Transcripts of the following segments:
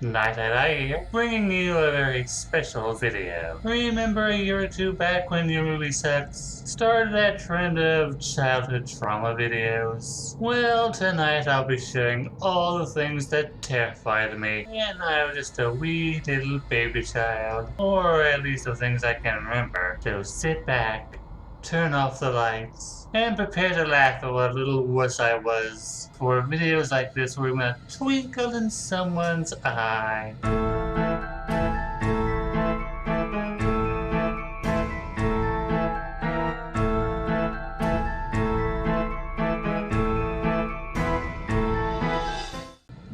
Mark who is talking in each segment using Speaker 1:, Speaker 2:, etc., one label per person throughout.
Speaker 1: Night here, bringing you a very special video. Remember a year or two back when Your Movie Sucks started that trend of childhood trauma videos? Well, tonight I'll be sharing all the things that terrified me, and I was just a wee little baby child, or at least the things I can remember. So sit back, turn off the lights, and prepare to laugh at what little wuss I was for videos like this where we're gonna twinkle in someone's eye.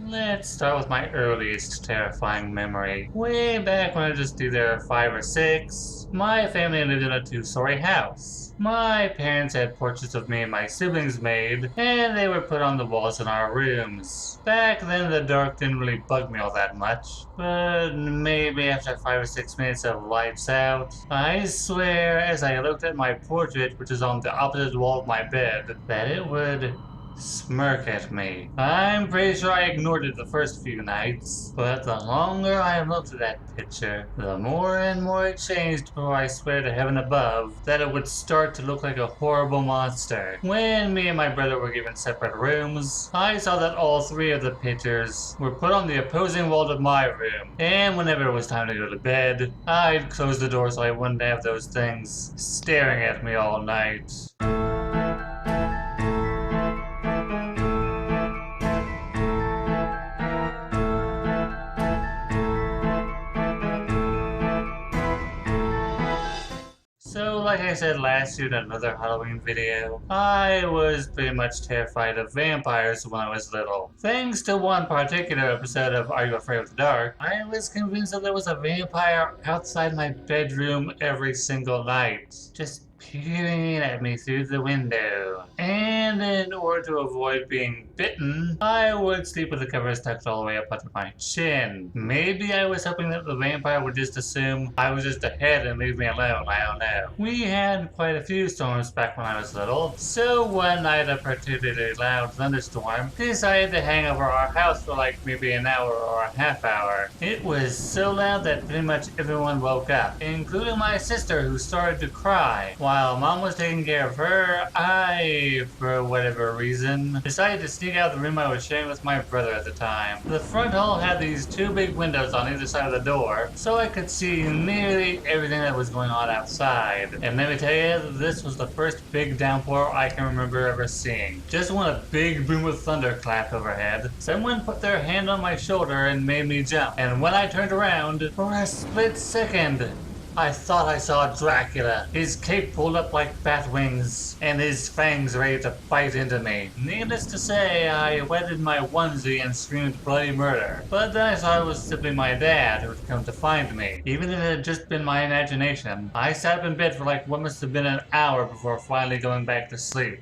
Speaker 1: Let's start with my earliest terrifying memory. Way back when I was just either 5 or 6, my family lived in a 2-story house. My parents had portraits of me and my siblings made, and they were put on the walls in our rooms. Back then the dark didn't really bug me all that much, but maybe after 5 or 6 minutes of lights out, I swear as I looked at my portrait, which is on the opposite wall of my bed, that it would smirk at me. I'm pretty sure I ignored it the first few nights, but the longer I looked at that picture, the more and more it changed before I swear to heaven above that it would start to look like a horrible monster. When me and my brother were given separate rooms, I saw that all 3 of the pictures were put on the opposing wall of my room, and whenever it was time to go to bed, I'd close the door so I wouldn't have those things staring at me all night. So, like I said last year in another Halloween video, I was pretty much terrified of vampires when I was little. Thanks to one particular episode of Are You Afraid of the Dark, I was convinced that there was a vampire outside my bedroom every single night, just peering at me through the window. And in order to avoid being bitten, I would sleep with the covers tucked all the way up under my chin. Maybe I was hoping that the vampire would just assume I was just ahead and leave me alone, I don't know. We had quite a few storms back when I was little, so one night a particularly loud thunderstorm decided to hang over our house for like maybe an hour or a half hour. It was so loud that pretty much everyone woke up, including my sister who started to cry. While Mom was taking care of her, I, for whatever reason, decided to sneak out of the room I was sharing with my brother at the time. The front hall had these 2 big windows on either side of the door, so I could see nearly everything that was going on outside. And let me tell you, this was the first big downpour I can remember ever seeing. Just when a big boom of thunder clapped overhead, someone put their hand on my shoulder and made me jump. And when I turned around, for a split second, I thought I saw Dracula, his cape pulled up like bat wings, and his fangs ready to bite into me. Needless to say, I wetted my onesie and screamed bloody murder. But then I saw it was simply my dad who had come to find me. Even if it had just been my imagination, I sat up in bed for like what must have been an hour before finally going back to sleep.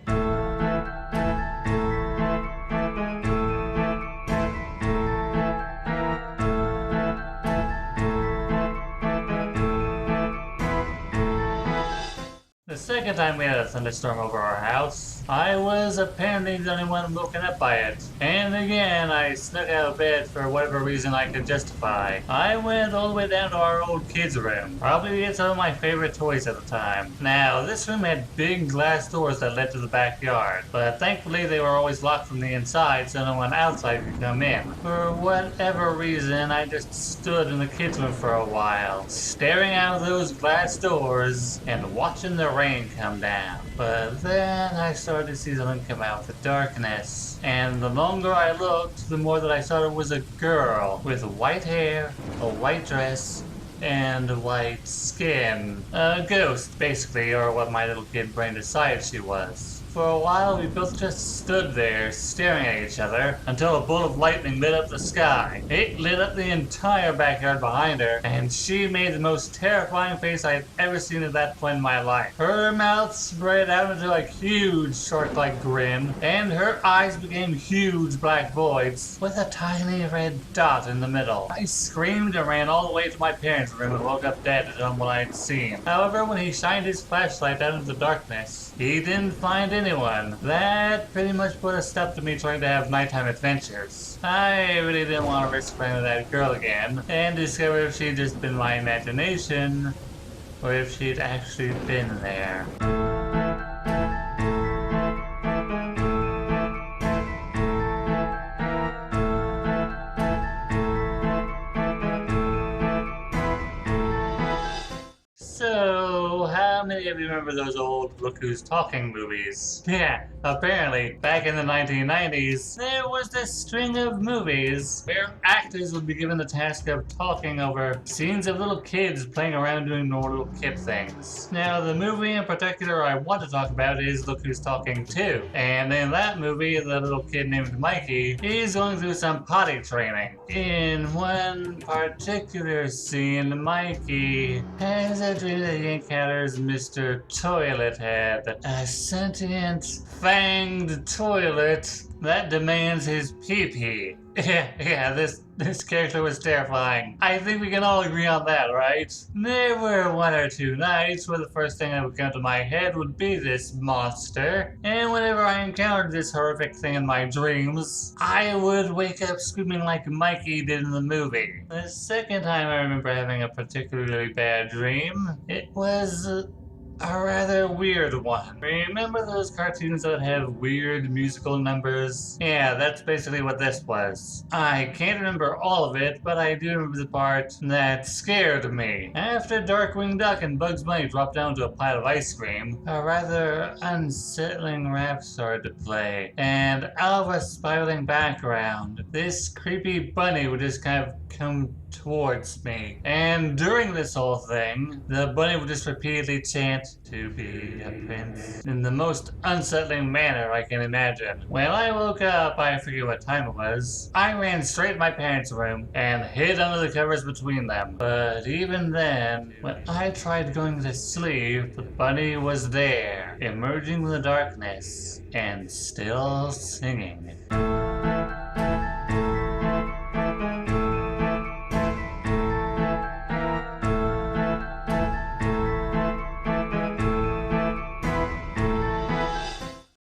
Speaker 1: The second time we had a thunderstorm over our house, I was apparently the only one woken up by it. And again, I snuck out of bed for whatever reason I could justify. I went all the way down to our old kids' room, probably to get some of my favorite toys at the time. Now, this room had big glass doors that led to the backyard, but thankfully they were always locked from the inside so no one outside could come in. For whatever reason, I just stood in the kids' room for a while, staring out of those glass doors and watching the rain come down. But then I started to see something come out of the darkness, and the longer I looked, the more that I saw it was a girl with white hair, a white dress, and white skin. A ghost, basically, or what my little kid brain decided she was. For a while, we both just stood there, staring at each other, until a bolt of lightning lit up the sky. It lit up the entire backyard behind her, and she made the most terrifying face I had ever seen at that point in my life. Her mouth spread out into a huge shark-like grin, and her eyes became huge black voids, with a tiny red dot in the middle. I screamed and ran all the way to my parents' room and woke up Dad to tell him what I had seen. However, when he shined his flashlight out into the darkness, he didn't find anyone. That pretty much put a stop to me trying to have nighttime adventures. I really didn't want to risk running with that girl again and discover if she'd just been my imagination or if she'd actually been there. So, how many of you remember those old Look Who's Talking movies? Yeah, apparently, back in the 1990s, there was this string of movies where actors would be given the task of talking over scenes of little kids playing around doing normal little kid things. Now, the movie in particular I want to talk about is Look Who's Talking 2. And in that movie, the little kid named Mikey is going through some potty training. In one particular scene, Mikey has a dream that he encounters Mr. Toilet Head, a sentient, fanged toilet that demands his pee-pee. Yeah, this character was terrifying. I think we can all agree on that, right? There were one or two nights where the first thing that would come to my head would be this monster, and whenever I encountered this horrific thing in my dreams, I would wake up screaming like Mikey did in the movie. The second time I remember having a particularly bad dream, it was a rather weird one. Remember those cartoons that have weird musical numbers? Yeah, that's basically what this was. I can't remember all of it, but I do remember the part that scared me. After Darkwing Duck and Bugs Bunny dropped down to a pile of ice cream, a rather unsettling rap started to play, and out of a spiraling background, this creepy bunny would just kind of come towards me. And during this whole thing, the bunny would just repeatedly chant, "To be a prince," in the most unsettling manner I can imagine. When I woke up, I forget what time it was, I ran straight to my parents' room and hid under the covers between them. But even then, when I tried going to sleep, the bunny was there, emerging from the darkness, and still singing.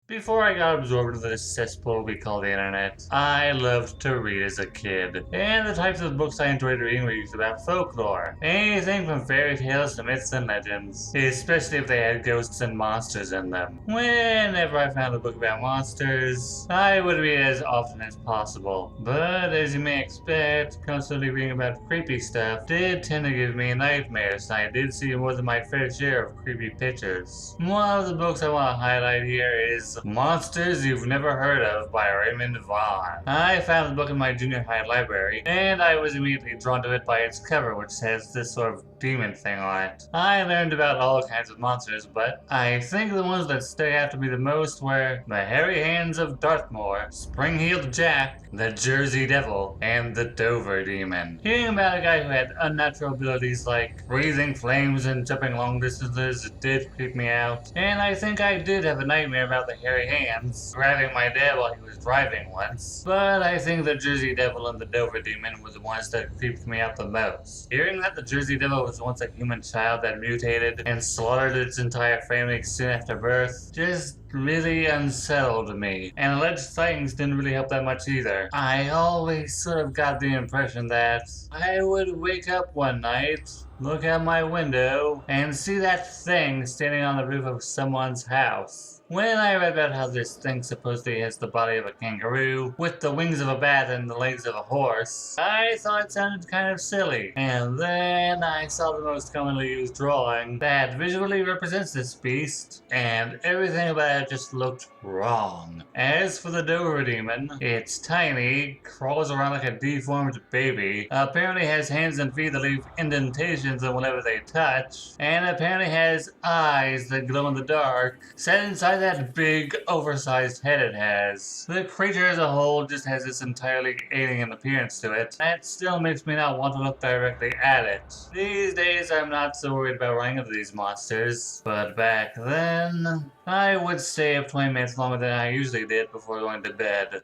Speaker 1: Before I got absorbed into this cesspool we call the internet, I loved to read as a kid. And the types of books I enjoyed reading were usually about folklore. Anything from fairy tales to myths and legends, especially if they had ghosts and monsters in them. Whenever I found a book about monsters, I would read it as often as possible. But as you may expect, constantly reading about creepy stuff did tend to give me nightmares, and I did see more than my fair share of creepy pictures. One of the books I want to highlight here is Monsters You've Never Heard Of by Raymond Vaughn. I found the book in my junior high library, and I was immediately drawn to it by its cover, which has this sort of demon thing on it. I learned about all kinds of monsters, but I think the ones that stick out to me the most were the Hairy Hands of Dartmoor, Spring-Heeled Jack, the Jersey Devil, and the Dover Demon. Hearing about a guy who had unnatural abilities like breathing flames and jumping long distances did creep me out, and I think I did have a nightmare about the Hairy Hands grabbing my dad while he was driving once, but I think the Jersey Devil and the Dover Demon were the ones that creeped me out the most. Hearing that the Jersey Devil was once a human child that mutated and slaughtered its entire family soon after birth just really unsettled me, and alleged sightings didn't really help that much either. I always sort of got the impression that I would wake up one night, look out my window, and see that thing standing on the roof of someone's house. When I read about how this thing supposedly has the body of a kangaroo, with the wings of a bat and the legs of a horse, I thought it sounded kind of silly. And then I saw the most commonly used drawing that visually represents this beast, and everything about it just looked wrong. As for the Dover Demon, it's tiny, crawls around like a deformed baby, apparently has hands and feet that leave indentations on whatever they touch, and apparently has eyes that glow in the dark, set inside that big, oversized head it has. The creature as a whole just has this entirely alien appearance to it. That still makes me not want to look directly at it. These days, I'm not so worried about running into these monsters, but back then, I would stay up 20 minutes longer than I usually did before going to bed.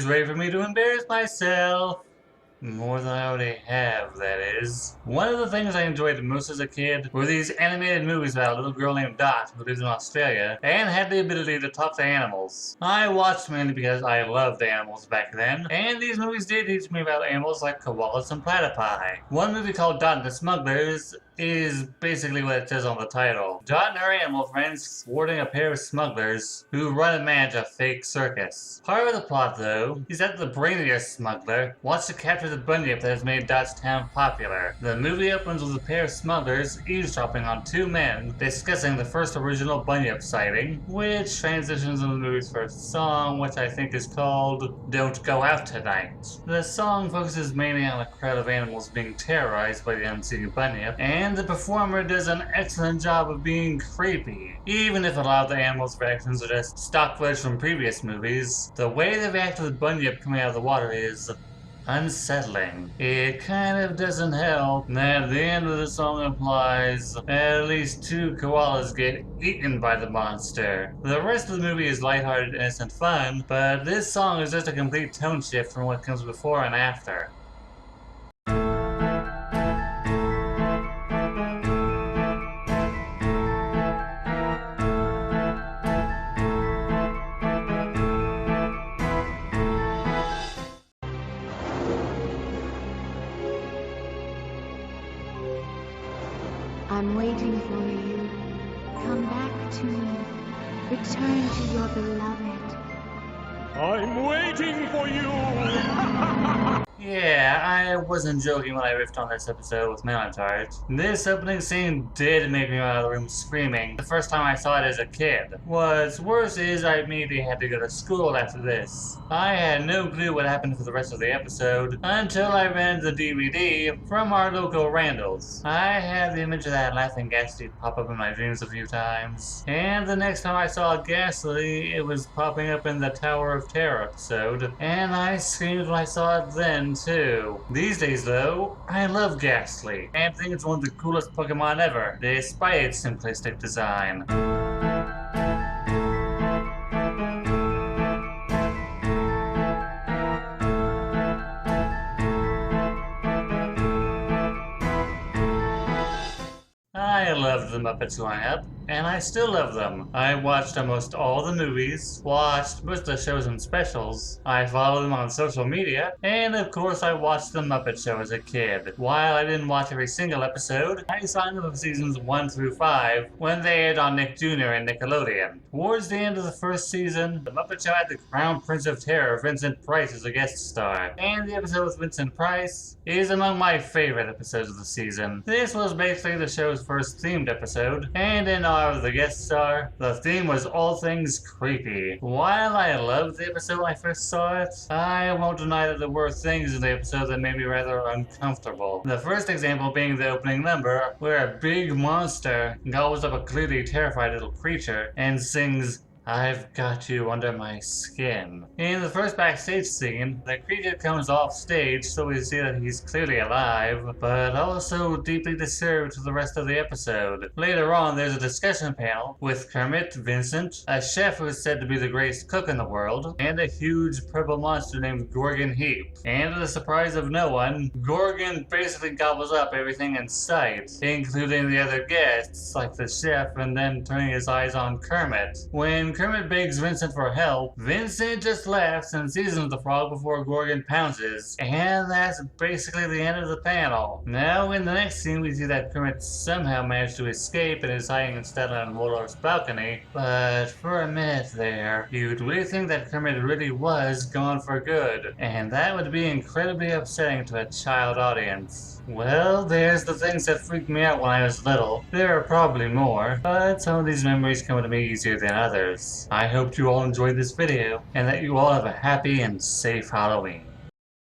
Speaker 1: ready for me to embarrass myself. More than I already have, that is. One of the things I enjoyed most as a kid were these animated movies about a little girl named Dot who lived in Australia and had the ability to talk to animals. I watched mainly because I loved animals back then, and these movies did teach me about animals like koalas and platypi. One movie called Dot and the Smugglers is basically what it says on the title. Dot and her animal friends thwarting a pair of smugglers who run and manage a fake circus. Part of the plot, though, is that the brainiest smuggler wants to capture the bunyip that has made Dot's town popular. The movie opens with a pair of smugglers eavesdropping on two men discussing the first original bunyip sighting, which transitions into the movie's first song, which I think is called Don't Go Out Tonight. The song focuses mainly on a crowd of animals being terrorized by the unseen bunyip, and the performer does an excellent job of being creepy. Even if a lot of the animals' reactions are just stock footage from previous movies, the way they react to the bunyip coming out of the water is unsettling. It kind of doesn't help that the end of the song implies at least two koalas get eaten by the monster. The rest of the movie is lighthearted, innocent fun, but this song is just a complete tone shift from what comes before and after.
Speaker 2: I'm waiting for you. Come back to me. Return to your beloved.
Speaker 3: I'm waiting for you!
Speaker 1: Yeah, I wasn't joking when I riffed on this episode with Melantart. This opening scene did make me run out of the room screaming the first time I saw it as a kid. What's worse is I immediately had to go to school after this. I had no clue what happened for the rest of the episode until I rented the DVD from our local Randall's. I had the image of that laughing Ghastly pop up in my dreams a few times, and the next time I saw Ghastly, it was popping up in the Tower of Terror episode, and I screamed when I saw it then too. These days though, I love Ghastly, and think it's one of the coolest Pokemon ever, despite its simplistic design. I loved the Muppets growing up, and I still love them. I watched almost all the movies, watched most of the shows and specials, I follow them on social media, and of course I watched the Muppet Show as a kid. While I didn't watch every single episode, I signed up for seasons 1 through 5 when they aired on Nick Jr. and Nickelodeon. Towards the end of the first season, the Muppet Show had the Crown Prince of Terror, Vincent Price, as a guest star, and the episode with Vincent Price is among my favorite episodes of the season. This was basically the show's first themed episode, and in honor of the guest star, the theme was all things creepy. While I loved the episode when I first saw it, I won't deny that there were things in the episode that made me rather uncomfortable. The first example being the opening number, where a big monster gobbles up a clearly terrified little creature and sings, "I've got you under my skin." In the first backstage scene, the creature comes off stage so we see that he's clearly alive, but also deeply disturbed to the rest of the episode. Later on, there's a discussion panel with Kermit, Vincent, a chef who is said to be the greatest cook in the world, and a huge purple monster named Gorgon Heap. And to the surprise of no one, Gorgon basically gobbles up everything in sight, including the other guests, like the chef, and then turning his eyes on Kermit. When Kermit begs Vincent for help, Vincent just laughs and seasons the frog before Gorgon pounces, and that's basically the end of the panel. Now in the next scene we see that Kermit somehow managed to escape and is hiding instead on Waldorf's balcony, but for a minute there, you'd really think that Kermit really was gone for good, and that would be incredibly upsetting to a child audience. Well, there's the things that freaked me out when I was little. There are probably more, but some of these memories come to me easier than others. I hope you all enjoyed this video, and that you all have a happy and safe Halloween.